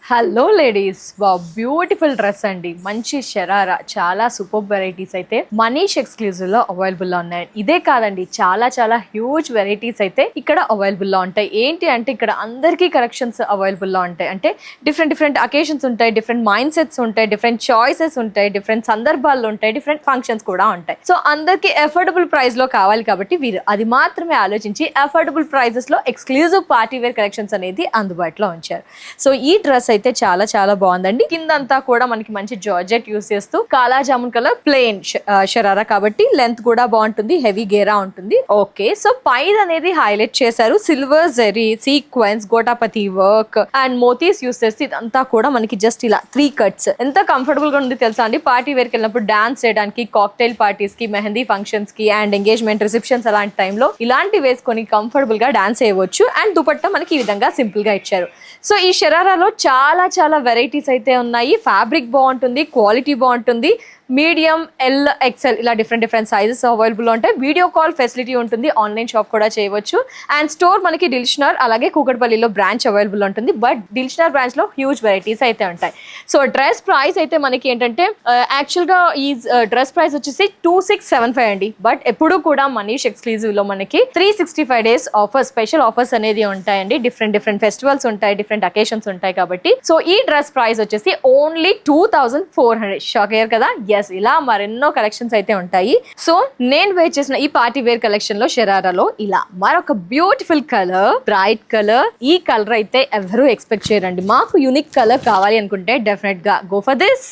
Hello ladies, wow beautiful dress అండి. మంచి షరారా, చాలా సూపర్ వెరైటీస్ అయితే మనీష్ ఎక్స్క్లూజివ్ లో అవైలబుల్ లో ఉన్నాయి. ఇదే కాదండి, చాలా చాలా హ్యూజ్ వెరైటీస్ అయితే ఇక్కడ అవైలబుల్ లో ఉంటాయి. ఏంటి అంటే ఇక్కడ అందరికీ కలెక్షన్స్ అవైలబుల్ లో ఉంటాయి. అంటే డిఫరెంట్ అకేషన్స్ ఉంటాయి, డిఫరెంట్ మైండ్ సెట్స్ ఉంటాయి, డిఫరెంట్ చాయిసెస్ ఉంటాయి, డిఫరెంట్ సందర్భాల్లో ఉంటాయి, డిఫరెంట్ ఫంక్షన్స్ కూడా ఉంటాయి. సో అందరికీ అఫోర్డబుల్ ప్రైస్ లో కావాలి కాబట్టి వీరు అది మాత్రమే ఆలోచించి అఫోర్డబుల్ ప్రైజెస్ లో ఎక్స్క్లూజివ్ పార్టీ వేర్ కలెక్షన్స్ అనేది అందుబాటులో ఉంచారు. సో ఈ డ్రెస్ అయితే చాలా చాలా బాగుందండి. కిందంతా కూడా మనకి మంచి జార్జెట్ యూస్ చేస్తూ కాలా జామున్ కలర్ ప్లెయిన్ షరారా కాబట్టి లెంత్ కూడా బాగుంటుంది, హెవీ గేరా ఉంటుంది. ఓకే, సో పైన అనేది హైలైట్ చేశారు silver zari sequence gotapatti work and మోతీస్ యూస్ చేస్తే ఇదంతా కూడా మనకి జస్ట్ ఇలా 3 కట్స్. ఎంత కంఫర్టబుల్ గా ఉంది తెలుసా అండి. పార్టీ వేర్ కి వెళ్ళినప్పుడు డాన్స్ చేయడానికి, కాక్టైల్ పార్టీస్ కి, మెహందీ ఫంక్షన్స్ కి అండ్ ఎంగేజ్మెంట్ రిసెప్షన్స్ అలాంటి టైంలో ఇలాంటి వేసుకొని కంఫర్టబుల్ గా డాన్స్ చేయవచ్చు. అండ్ దుపట్టా మనకి ఈ విధంగా సింపుల్ గా ఇచ్చారు. సో ఈ షరారాలో చాలా చాలా వెరైటీస్ అయితే ఉన్నాయి. ఫ్యాబ్రిక్ బాగుంటుంది, క్వాలిటీ బాగుంటుంది. మీడియం, ఎల్, ఎక్సెల్ ఇలా డిఫరెంట్ సైజెస్ అవైలబుల్ ఉంటాయి. వీడియో కాల్ ఫెసిలిటీ ఉంటుంది, ఆన్లైన్ షాప్ కూడా చేయవచ్చు. అండ్ స్టోర్ మనకి దిల్షనర్ అలాగే కూకట్పల్లిలో బ్రాంచ్ అవైలబుల్ ఉంటుంది. బట్ దిల్షనర్ బ్రాంచ్ లో హ్యూజ్ వెరైటీస్ అయితే ఉంటాయి. సో డ్రెస్ ప్రైస్ అయితే మనకి ఏంటంటే యాక్చువల్ గా ఈ డ్రెస్ ప్రైస్ వచ్చేసి 2675 అండి. బట్ ఎప్పుడు కూడా మనీష్ ఎక్స్క్లూజివ్ లో మనకి 365 డేస్ ఆఫర్స్, స్పెషల్ ఆఫర్స్ అనేది ఉంటాయండి. డిఫరెంట్ ఫెస్టివల్స్ ఉంటాయి, డిఫరెంట్ అకేషన్స్ ఉంటాయి కాబట్టి. సో ఈ డ్రెస్ ప్రైస్ వచ్చేసి ఓన్లీ 2400. షాక్ అయ్యారు కదా. ఎస్, ఇలా మరెన్నో కలెక్షన్స్ అయితే ఉంటాయి. సో నేను వేర్ చేసిన ఈ పార్టీ వేర్ కలెక్షన్ లో షరారాలో ఇలా మరొక బ్యూటిఫుల్ కలర్, బ్రైట్ కలర్. ఈ కలర్ అయితే ఎవరు ఎక్స్పెక్ట్ చేయరండి. మాకు యూనిక్ కలర్ కావాలి అనుకుంటే డెఫినెట్ గా go for this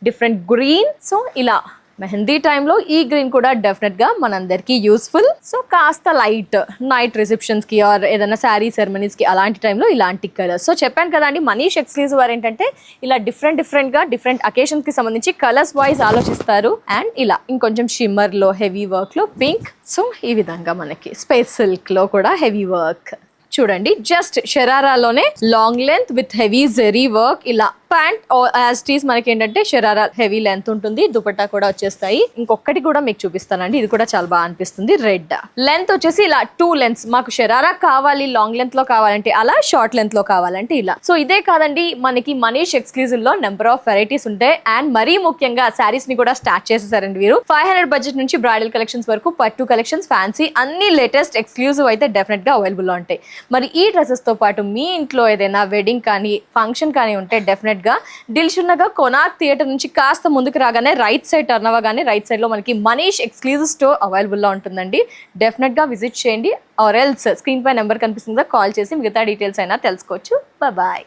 different green. So ఇలా మెహందీ టైంలో ఈ గ్రీన్ కూడా డెఫినెట్ గా మనందరికి యూస్ఫుల్. సో కాస్త లైట్ నైట్ రిసెప్షన్స్ కి ఆర్ ఏదైనా శారీ సెరమనీస్ కి అలాంటి టైంలో ఇలాంటి కలర్స్. సో చెప్పాను కదా అండి, మనీష్ ఎక్స్క్లూజివ్ వారు ఏంటంటే ఇలా డిఫరెంట్ గా డిఫరెంట్ అకేషన్స్ కి సంబంధించి కలర్స్ వైజ్ ఆలోచిస్తారు. అండ్ ఇలా ఇంకొంచెం షిమ్మర్ లో, హెవీ వర్క్ లో పింక్. సో ఈ విధంగా మనకి స్పేస్ సిల్క్ లో కూడా హెవీ వర్క్ చూడండి. జస్ట్ షరారాలోనే long length with heavy zari work. ఇలా ప్యాంట్ యాజ్ టీస్ మనకి ఏంటంటే షరారా హెవీ లెంత్ ఉంటుంది, దుపట్టా కూడా వచ్చేస్తాయి. ఇంకొకటి కూడా మీకు చూపిస్తానండి, ఇది కూడా చాలా బాగా అనిపిస్తుంది. రెడ్ లెంత్ వచ్చేసి ఇలా 2 లెంత్స్. మాకు షరారా కావాలి లాంగ్ లెంత్ లో కావాలంటే అలా, షార్ట్ లెంత్ లో కావాలంటే ఇలా. సో ఇదే కాదండి, మనకి మనీష్ ఎక్స్క్లూజివ్ లో నెంబర్ ఆఫ్ వెరైటీస్ ఉంటాయి. అండ్ మరీ ముఖ్యంగా శారీస్ ని కూడా స్టార్ట్ చేసేసారండి వీరు. 500 బడ్జెట్ నుంచి బ్రైడల్ కలెక్షన్స్ వరకు, పట్టు కలెక్షన్స్, ఫ్యాన్సీ అన్ని లేటెస్ట్ ఎక్స్క్లూజివ్ అయితే డెఫినెట్ గా అవైలబుల్ లో ఉంటాయి. మరి ఈ డ్రెస్సెస్ తో పాటు మీ ఇంట్లో ఏదైనా వెడ్డింగ్ కానీ ఫంక్షన్ కానీ ఉంటే డెఫినెట్ గా దిల్షున్నగా కొనాక్ థియేటర్ నుంచి కాస్త ముందుకు రాగానే రైట్ సైడ్ టర్న్ అవ్వగానే రైట్ సైడ్ లో మనకి మనీష్ ఎక్స్క్లూజివ్ స్టోర్ అవైలబుల్ లో ఉంటుందండి. డెఫినెట్ గా విజిట్ చేయండి. ఆర్ ఎల్స్ స్క్రీన్ పై నెంబర్ కనిపిస్తుందా, కాల్ చేసి మిగతా డీటెయిల్స్ అయినా తెలుసుకోవచ్చు. బాయ్.